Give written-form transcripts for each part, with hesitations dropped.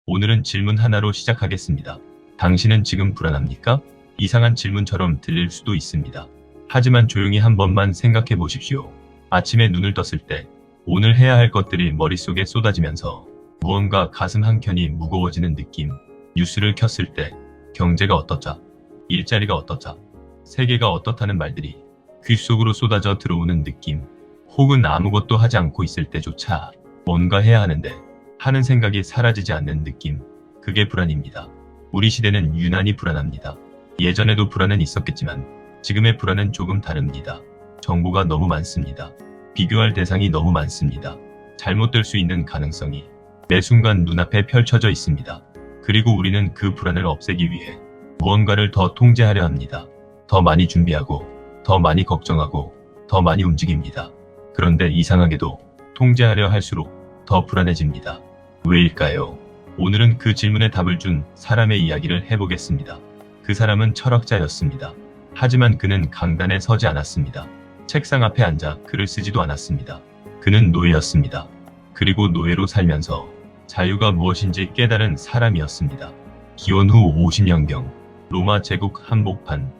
오늘은 질문 하나로 시작하겠습니다. 당신은 지금 불안합니까? 이상한 질문처럼 들릴 수도 있습니다. 하지만 조용히 한 번만 생각해 보십시오. 아침에 눈을 떴을 때 오늘 해야 할 것들이 머릿속에 쏟아지면서 무언가 가슴 한켠이 무거워지는 느낌. 뉴스를 켰을 때 경제가 어떻자, 일자리가 어떻자, 세계가 어떻다는 말들이 귓속으로 쏟아져 들어오는 느낌. 혹은 아무것도 하지 않고 있을 때조차 뭔가 해야 하는데 하는 생각이 사라지지 않는 느낌. 그게 불안입니다. 우리 시대는 유난히 불안합니다. 예전에도 불안은 있었겠지만 지금의 불안은 조금 다릅니다. 정보가 너무 많습니다. 비교할 대상이 너무 많습니다. 잘못될 수 있는 가능성이 매 순간 눈앞에 펼쳐져 있습니다. 그리고 우리는 그 불안을 없애기 위해 무언가를 더 통제하려 합니다. 더 많이 준비하고, 더 많이 걱정하고, 더 많이 움직입니다. 그런데 이상하게도 통제하려 할수록 더 불안해집니다. 왜일까요? 오늘은 그 질문에 답을 준 사람의 이야기를 해보겠습니다. 그 사람은 철학자였습니다. 하지만 그는 강단에 서지 않았습니다. 책상 앞에 앉아 글을 쓰지도 않았습니다. 그는 노예였습니다. 그리고 노예로 살면서 자유가 무엇인지 깨달은 사람이었습니다. 기원 후 50년경 로마 제국 한복판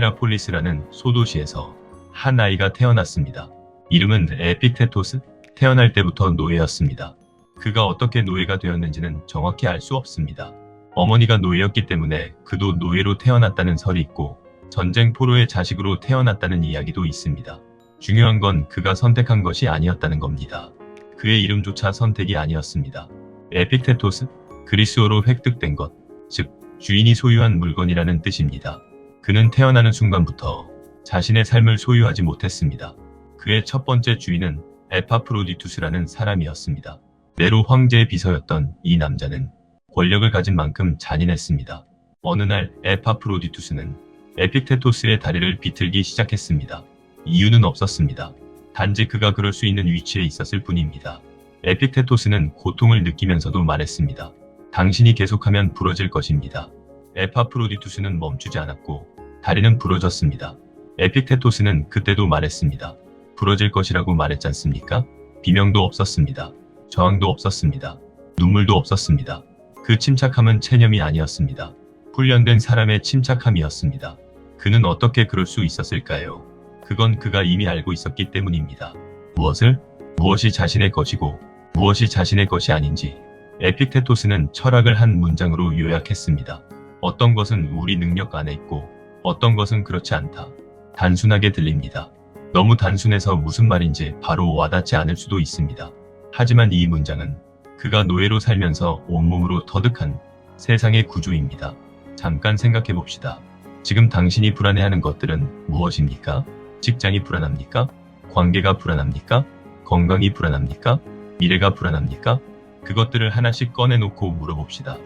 히에라폴리스라는 소도시에서 한 아이가 태어났습니다. 이름은 에픽테토스. 태어날 때부터 노예였습니다. 그가 어떻게 노예가 되었는지는 정확히 알 수 없습니다. 어머니가 노예였기 때문에 그도 노예로 태어났다는 설이 있고 전쟁 포로의 자식으로 태어났다는 이야기도 있습니다. 중요한 건 그가 선택한 것이 아니었다는 겁니다. 그의 이름조차 선택이 아니었습니다. 에픽테토스, 그리스어로 획득된 것, 즉 주인이 소유한 물건이라는 뜻입니다. 그는 태어나는 순간부터 자신의 삶을 소유하지 못했습니다. 그의 첫 번째 주인은 에파프로디투스라는 사람이었습니다. 네로 황제의 비서였던 이 남자는 권력을 가진 만큼 잔인했습니다. 어느 날 에파프로디투스는 에픽테토스의 다리를 비틀기 시작했습니다. 이유는 없었습니다. 단지 그가 그럴 수 있는 위치에 있었을 뿐입니다. 에픽테토스는 고통을 느끼면서도 말했습니다. 당신이 계속하면 부러질 것입니다. 에파프로디투스는 멈추지 않았고 다리는 부러졌습니다. 에픽테토스는 그때도 말했습니다. 부러질 것이라고 말했지 않습니까? 비명도 없었습니다. 저항도 없었습니다. 눈물도 없었습니다. 그 침착함은 체념이 아니었습니다. 훈련된 사람의 침착함이었습니다. 그는 어떻게 그럴 수 있었을까요? 그건 그가 이미 알고 있었기 때문입니다. 무엇을? 무엇이 자신의 것이고 무엇이 자신의 것이 아닌지 에픽테토스는 철학을 한 문장으로 요약했습니다. 어떤 것은 우리 능력 안에 있고 어떤 것은 그렇지 않다. 단순하게 들립니다. 너무 단순해서 무슨 말인지 바로 와닿지 않을 수도 있습니다. 하지만 이 문장은 그가 노예로 살면서 온몸으로 터득한 세상의 구조입니다. 잠깐 생각해 봅시다. 지금 당신이 불안해하는 것들은 무엇입니까? 직장이 불안합니까? 관계가 불안합니까? 건강이 불안합니까? 미래가 불안합니까? 그것들을 하나씩 꺼내놓고 물어봅시다.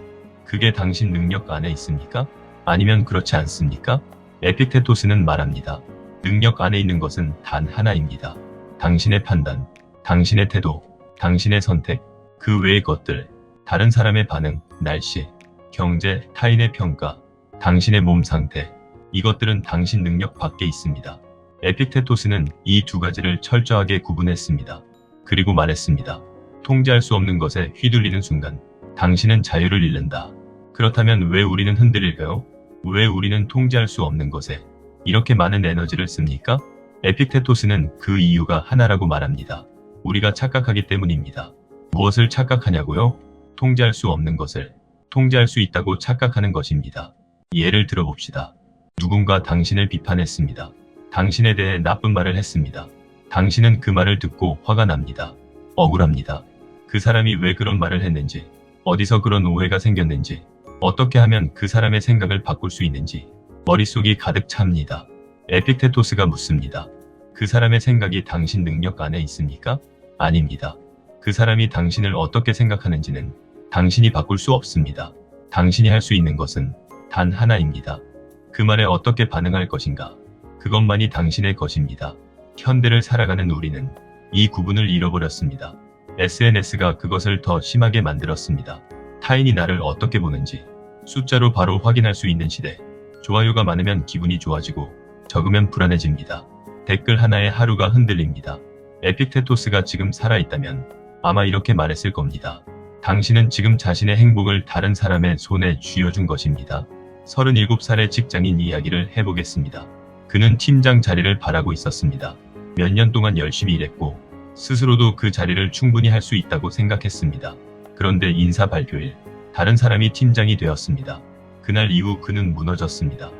그게 당신 능력 안에 있습니까? 아니면 그렇지 않습니까? 에픽테토스는 말합니다. 능력 안에 있는 것은 단 하나입니다. 당신의 판단, 당신의 태도, 당신의 선택, 그 외의 것들, 다른 사람의 반응, 날씨, 경제, 타인의 평가, 당신의 몸 상태, 이것들은 당신 능력 밖에 있습니다. 에픽테토스는 이 두 가지를 철저하게 구분했습니다. 그리고 말했습니다. 통제할 수 없는 것에 휘둘리는 순간 당신은 자유를 잃는다. 그렇다면 왜 우리는 흔들릴까요? 왜 우리는 통제할 수 없는 것에 이렇게 많은 에너지를 씁니까? 에픽테토스는 그 이유가 하나라고 말합니다. 우리가 착각하기 때문입니다. 무엇을 착각하냐고요? 통제할 수 없는 것을 통제할 수 있다고 착각하는 것입니다. 예를 들어봅시다. 누군가 당신을 비판했습니다. 당신에 대해 나쁜 말을 했습니다. 당신은 그 말을 듣고 화가 납니다. 억울합니다. 그 사람이 왜 그런 말을 했는지, 어디서 그런 오해가 생겼는지, 어떻게 하면 그 사람의 생각을 바꿀 수 있는지 머릿속이 가득 찹니다. 에픽테토스가 묻습니다. 그 사람의 생각이 당신 능력 안에 있습니까? 아닙니다. 그 사람이 당신을 어떻게 생각하는지는 당신이 바꿀 수 없습니다. 당신이 할 수 있는 것은 단 하나입니다. 그 말에 어떻게 반응할 것인가? 그것만이 당신의 것입니다. 현대를 살아가는 우리는 이 구분을 잃어버렸습니다. SNS가 그것을 더 심하게 만들었습니다. 타인이 나를 어떻게 보는지 숫자로 바로 확인할 수 있는 시대. 좋아요가 많으면 기분이 좋아지고 적으면 불안해집니다. 댓글 하나에 하루가 흔들립니다. 에픽테토스가 지금 살아있다면 아마 이렇게 말했을 겁니다. 당신은 지금 자신의 행복을 다른 사람의 손에 쥐어준 것입니다. 37살의 직장인 이야기를 해보겠습니다. 그는 팀장 자리를 바라고 있었습니다. 몇 년 동안 열심히 일했고 스스로도 그 자리를 충분히 할 수 있다고 생각했습니다. 그런데 인사 발표일 다른 사람이 팀장이 되었습니다. 그날 이후 그는 무너졌습니다.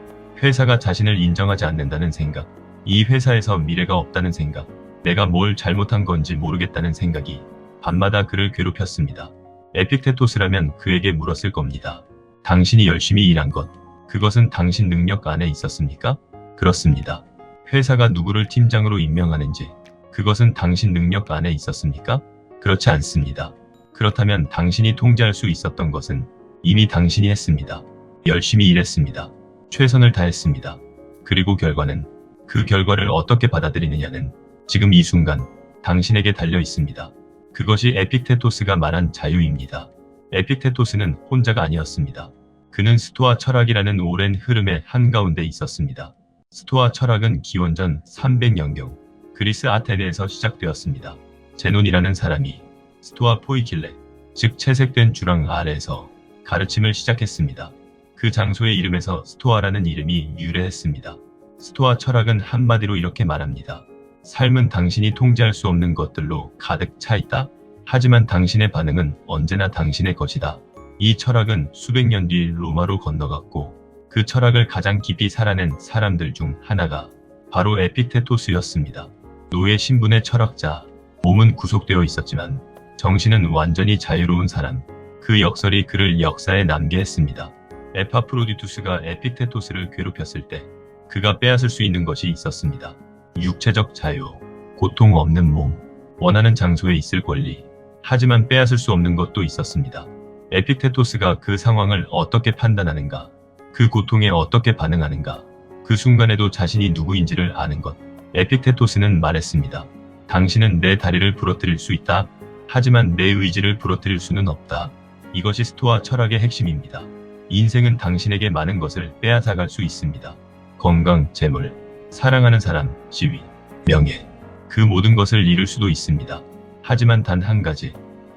회사가 자신을 인정하지 않는다는 생각, 이 회사에서 미래가 없다는 생각, 내가 뭘 잘못한 건지 모르겠다는 생각이 밤마다 그를 괴롭혔습니다. 에픽테토스라면 그에게 물었을 겁니다. 당신이 열심히 일한 것, 그것은 당신 능력 안에 있었습니까? 그렇습니다. 회사가 누구를 팀장으로 임명하는지, 그것은 당신 능력 안에 있었습니까? 그렇지 않습니다. 그렇다면 당신이 통제할 수 있었던 것은 이미 당신이 했습니다. 열심히 일했습니다. 최선을 다했습니다. 그리고 결과는, 그 결과를 어떻게 받아들이느냐는 지금 이 순간 당신에게 달려 있습니다. 그것이 에픽테토스가 말한 자유입니다. 에픽테토스는 혼자가 아니었습니다. 그는 스토아 철학이라는 오랜 흐름의 한가운데 있었습니다. 스토아 철학은 기원전 300년경 그리스 아테네에서 시작되었습니다. 제논이라는 사람이 스토아 포이킬레, 즉 채색된 주랑 아래에서 가르침을 시작했습니다. 그 장소의 이름에서 스토아라는 이름이 유래했습니다. 스토아 철학은 한마디로 이렇게 말합니다. 삶은 당신이 통제할 수 없는 것들로 가득 차 있다. 하지만 당신의 반응은 언제나 당신의 것이다. 이 철학은 수백 년 뒤 로마로 건너갔고 그 철학을 가장 깊이 살아낸 사람들 중 하나가 바로 에픽테토스였습니다. 노예 신분의 철학자, 몸은 구속되어 있었지만 정신은 완전히 자유로운 사람, 그 역설이 그를 역사에 남게 했습니다. 에파프로디투스가 에픽테토스를 괴롭혔을 때 그가 빼앗을 수 있는 것이 있었습니다. 육체적 자유, 고통 없는 몸, 원하는 장소에 있을 권리, 하지만 빼앗을 수 없는 것도 있었습니다. 에픽테토스가 그 상황을 어떻게 판단하는가, 그 고통에 어떻게 반응하는가, 그 순간에도 자신이 누구인지를 아는 것. 에픽테토스는 말했습니다. 당신은 내 다리를 부러뜨릴 수 있다. 하지만 내 의지를 부러뜨릴 수는 없다. 이것이 스토아 철학의 핵심입니다. 인생은 당신에게 많은 것을 빼앗아갈 수 있습니다. 건강, 재물, 사랑하는 사람, 지위, 명예, 그 모든 것을 잃을 수도 있습니다. 하지만 단 한 가지,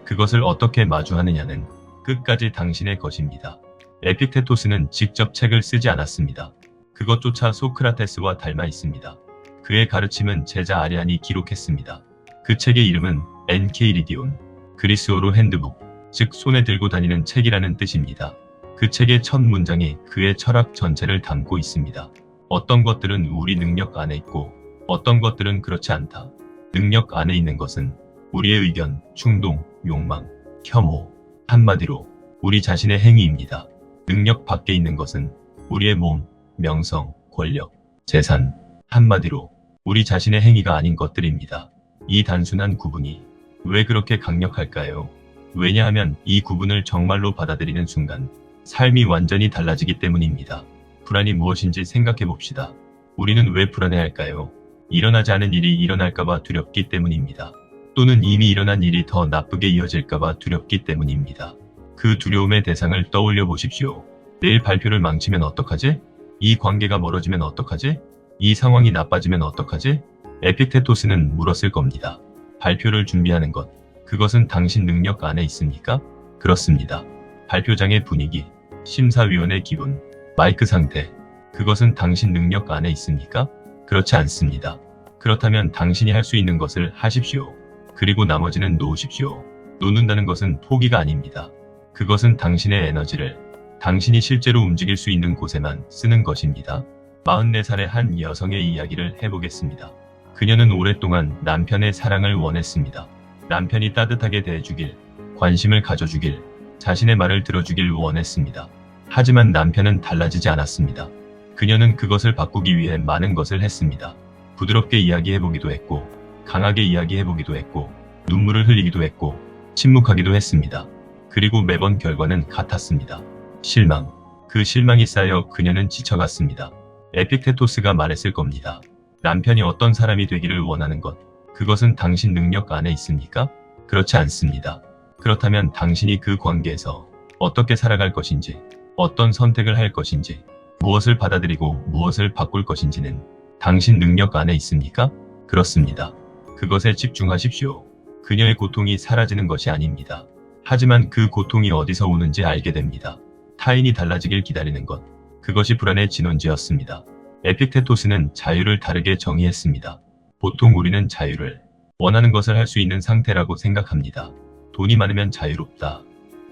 그것을 어떻게 마주하느냐는 끝까지 당신의 것입니다. 에픽테토스는 직접 책을 쓰지 않았습니다. 그것조차 소크라테스와 닮아 있습니다. 그의 가르침은 제자 아리안이 기록했습니다. 그 책의 이름은 엔케이리디온, 그리스어로 핸드북, 즉 손에 들고 다니는 책이라는 뜻입니다. 그 책의 첫 문장이 그의 철학 전체를 담고 있습니다. 어떤 것들은 우리 능력 안에 있고 어떤 것들은 그렇지 않다. 능력 안에 있는 것은 우리의 의견, 충동, 욕망, 혐오, 한마디로 우리 자신의 행위입니다. 능력 밖에 있는 것은 우리의 몸, 명성, 권력, 재산, 한마디로 우리 자신의 행위가 아닌 것들입니다. 이 단순한 구분이 왜 그렇게 강력할까요? 왜냐하면 이 구분을 정말로 받아들이는 순간 삶이 완전히 달라지기 때문입니다. 불안이 무엇인지 생각해 봅시다. 우리는 왜 불안해할까요? 일어나지 않은 일이 일어날까봐 두렵기 때문입니다. 또는 이미 일어난 일이 더 나쁘게 이어질까봐 두렵기 때문입니다. 그 두려움의 대상을 떠올려 보십시오. 내일 발표를 망치면 어떡하지? 이 관계가 멀어지면 어떡하지? 이 상황이 나빠지면 어떡하지? 에픽테토스는 물었을 겁니다. 발표를 준비하는 것, 그것은 당신 능력 안에 있습니까? 그렇습니다. 발표장의 분위기, 심사위원의 기분, 마이크 상태, 그것은 당신 능력 안에 있습니까? 그렇지 않습니다. 그렇다면 당신이 할 수 있는 것을 하십시오. 그리고 나머지는 놓으십시오. 놓는다는 것은 포기가 아닙니다. 그것은 당신의 에너지를 당신이 실제로 움직일 수 있는 곳에만 쓰는 것입니다. 44살의 한 여성의 이야기를 해보겠습니다. 그녀는 오랫동안 남편의 사랑을 원했습니다. 남편이 따뜻하게 대해주길, 관심을 가져주길, 자신의 말을 들어주길 원했습니다. 하지만 남편은 달라지지 않았습니다. 그녀는 그것을 바꾸기 위해 많은 것을 했습니다. 부드럽게 이야기해보기도 했고, 강하게 이야기해보기도 했고, 눈물을 흘리기도 했고, 침묵하기도 했습니다. 그리고 매번 결과는 같았습니다. 실망. 그 실망이 쌓여 그녀는 지쳐갔습니다. 에픽테토스가 말했을 겁니다. 남편이 어떤 사람이 되기를 원하는 것, 그것은 당신 능력 안에 있습니까? 그렇지 않습니다. 그렇다면 당신이 그 관계에서 어떻게 살아갈 것인지, 어떤 선택을 할 것인지, 무엇을 받아들이고 무엇을 바꿀 것인지는 당신 능력 안에 있습니까? 그렇습니다. 그것에 집중하십시오. 그녀의 고통이 사라지는 것이 아닙니다. 하지만 그 고통이 어디서 오는지 알게 됩니다. 타인이 달라지길 기다리는 것. 그것이 불안의 진원지였습니다. 에픽테토스는 자유를 다르게 정의했습니다. 보통 우리는 자유를 원하는 것을 할 수 있는 상태라고 생각합니다. 돈이 많으면 자유롭다.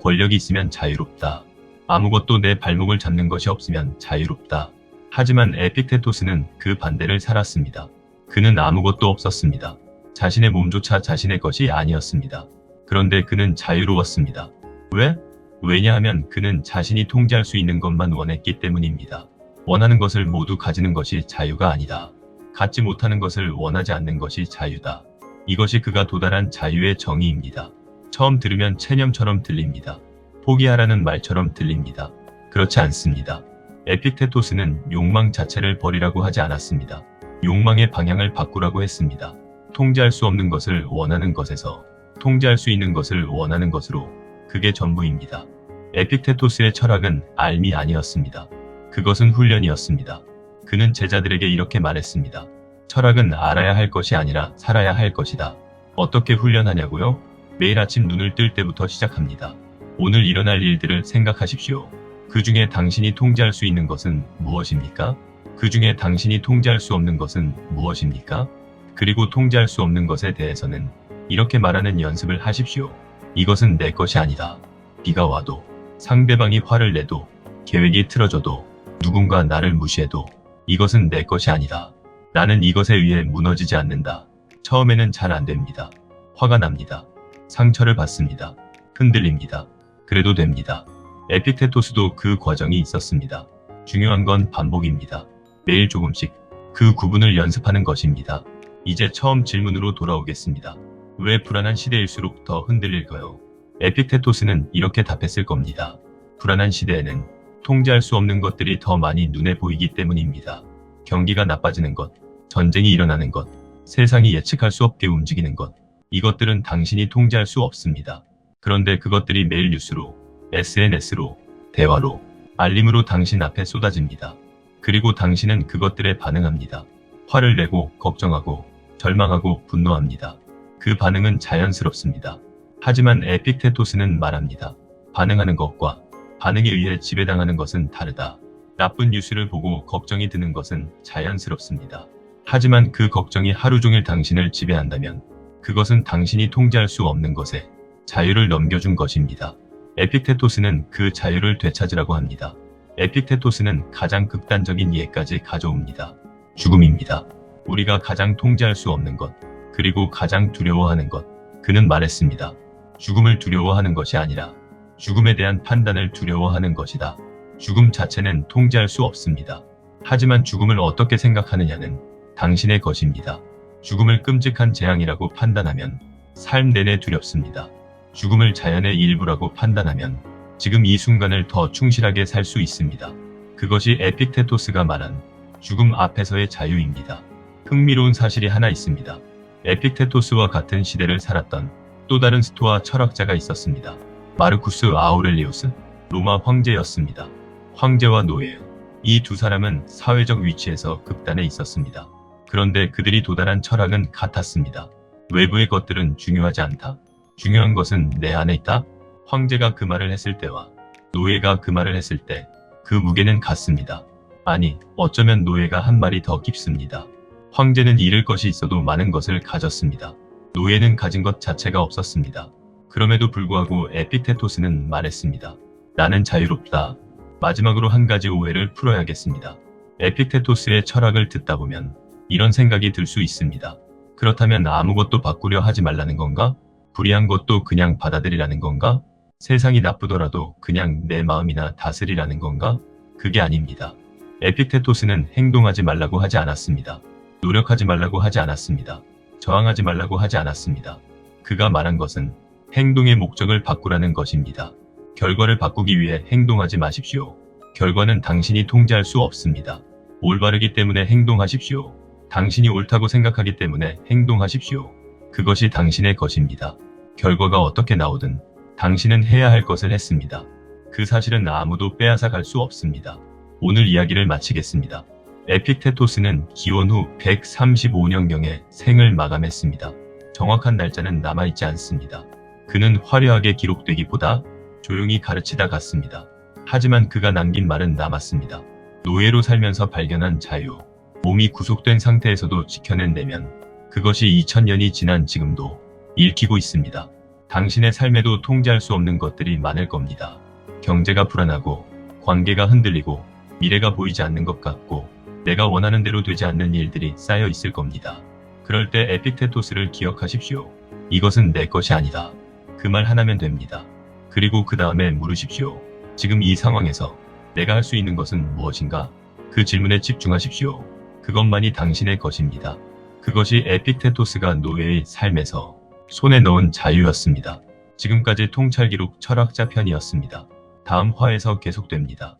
권력이 있으면 자유롭다. 아무것도 내 발목을 잡는 것이 없으면 자유롭다. 하지만 에픽테토스는 그 반대를 살았습니다. 그는 아무것도 없었습니다. 자신의 몸조차 자신의 것이 아니었습니다. 그런데 그는 자유로웠습니다. 왜? 왜냐하면 그는 자신이 통제할 수 있는 것만 원했기 때문입니다. 원하는 것을 모두 가지는 것이 자유가 아니다. 갖지 못하는 것을 원하지 않는 것이 자유다. 이것이 그가 도달한 자유의 정의입니다. 처음 들으면 체념처럼 들립니다. 포기하라는 말처럼 들립니다. 그렇지 않습니다. 에픽테토스는 욕망 자체를 버리라고 하지 않았습니다. 욕망의 방향을 바꾸라고 했습니다. 통제할 수 없는 것을 원하는 것에서 통제할 수 있는 것을 원하는 것으로. 그게 전부입니다. 에픽테토스의 철학은 앓미 아니었습니다. 그것은 훈련이었습니다. 그는 제자들에게 이렇게 말했습니다. 철학은 알아야 할 것이 아니라 살아야 할 것이다. 어떻게 훈련하냐고요? 매일 아침 눈을 뜰 때부터 시작합니다. 오늘 일어날 일들을 생각하십시오. 그 중에 당신이 통제할 수 있는 것은 무엇입니까? 그 중에 당신이 통제할 수 없는 것은 무엇입니까? 그리고 통제할 수 없는 것에 대해서는 이렇게 말하는 연습을 하십시오. 이것은 내 것이 아니다. 비가 와도, 상대방이 화를 내도, 계획이 틀어져도, 누군가 나를 무시해도 이것은 내 것이 아니다. 나는 이것에 의해 무너지지 않는다. 처음에는 잘 안 됩니다. 화가 납니다. 상처를 받습니다. 흔들립니다. 그래도 됩니다. 에픽테토스도 그 과정이 있었습니다. 중요한 건 반복입니다. 매일 조금씩 그 구분을 연습하는 것입니다. 이제 처음 질문으로 돌아오겠습니다. 왜 불안한 시대일수록 더 흔들릴까요? 에픽테토스는 이렇게 답했을 겁니다. 불안한 시대에는 통제할 수 없는 것들이 더 많이 눈에 보이기 때문입니다. 경기가 나빠지는 것, 전쟁이 일어나는 것, 세상이 예측할 수 없게 움직이는 것, 이것들은 당신이 통제할 수 없습니다. 그런데 그것들이 매일 뉴스로, SNS로, 대화로, 알림으로 당신 앞에 쏟아집니다. 그리고 당신은 그것들에 반응합니다. 화를 내고, 걱정하고, 절망하고, 분노합니다. 그 반응은 자연스럽습니다. 하지만 에픽테토스는 말합니다. 반응하는 것과 반응에 의해 지배당하는 것은 다르다. 나쁜 뉴스를 보고 걱정이 드는 것은 자연스럽습니다. 하지만 그 걱정이 하루 종일 당신을 지배한다면 그것은 당신이 통제할 수 없는 것에 자유를 넘겨준 것입니다. 에픽테토스는 그 자유를 되찾으라고 합니다. 에픽테토스는 가장 극단적인 예까지 가져옵니다. 죽음입니다. 우리가 가장 통제할 수 없는 것, 그리고 가장 두려워하는 것. 그는 말했습니다. 죽음을 두려워하는 것이 아니라 죽음에 대한 판단을 두려워하는 것이다. 죽음 자체는 통제할 수 없습니다. 하지만 죽음을 어떻게 생각하느냐는 당신의 것입니다. 죽음을 끔찍한 재앙이라고 판단하면 삶 내내 두렵습니다. 죽음을 자연의 일부라고 판단하면 지금 이 순간을 더 충실하게 살 수 있습니다. 그것이 에픽테토스가 말한 죽음 앞에서의 자유입니다. 흥미로운 사실이 하나 있습니다. 에픽테토스와 같은 시대를 살았던 또 다른 스토아 철학자가 있었습니다. 마르쿠스 아우렐리우스, 로마 황제였습니다. 황제와 노예, 이 두 사람은 사회적 위치에서 극단에 있었습니다. 그런데 그들이 도달한 철학은 같았습니다. 외부의 것들은 중요하지 않다. 중요한 것은 내 안에 있다. 황제가 그 말을 했을 때와 노예가 그 말을 했을 때 그 무게는 같습니다. 아니, 어쩌면 노예가 한 말이 더 깊습니다. 황제는 잃을 것이 있어도 많은 것을 가졌습니다. 노예는 가진 것 자체가 없었습니다. 그럼에도 불구하고 에픽테토스는 말했습니다. 나는 자유롭다. 마지막으로 한 가지 오해를 풀어야겠습니다. 에픽테토스의 철학을 듣다 보면 이런 생각이 들 수 있습니다. 그렇다면 아무것도 바꾸려 하지 말라는 건가? 불의한 것도 그냥 받아들이라는 건가? 세상이 나쁘더라도 그냥 내 마음이나 다스리라는 건가? 그게 아닙니다. 에픽테토스는 행동하지 말라고 하지 않았습니다. 노력하지 말라고 하지 않았습니다. 저항하지 말라고 하지 않았습니다. 그가 말한 것은 행동의 목적을 바꾸라는 것입니다. 결과를 바꾸기 위해 행동하지 마십시오. 결과는 당신이 통제할 수 없습니다. 올바르기 때문에 행동하십시오. 당신이 옳다고 생각하기 때문에 행동하십시오. 그것이 당신의 것입니다. 결과가 어떻게 나오든 당신은 해야 할 것을 했습니다. 그 사실은 아무도 빼앗아 갈 수 없습니다. 오늘 이야기를 마치겠습니다. 에픽테토스는 기원 후 135년경에 생을 마감했습니다. 정확한 날짜는 남아있지 않습니다. 그는 화려하게 기록되기보다 조용히 가르치다 갔습니다. 하지만 그가 남긴 말은 남았습니다. 노예로 살면서 발견한 자유. 몸이 구속된 상태에서도 지켜낸다면 그것이 2000년이 지난 지금도 읽히고 있습니다. 당신의 삶에도 통제할 수 없는 것들이 많을 겁니다. 경제가 불안하고, 관계가 흔들리고, 미래가 보이지 않는 것 같고, 내가 원하는 대로 되지 않는 일들이 쌓여 있을 겁니다. 그럴 때 에픽테토스를 기억하십시오. 이것은 내 것이 아니다. 그 말 하나면 됩니다. 그리고 그 다음에 물으십시오. 지금 이 상황에서 내가 할 수 있는 것은 무엇인가? 그 질문에 집중하십시오. 그것만이 당신의 것입니다. 그것이 에픽테토스가 노예의 삶에서 손에 넣은 자유였습니다. 지금까지 통찰기록 철학자 편이었습니다. 다음 화에서 계속됩니다.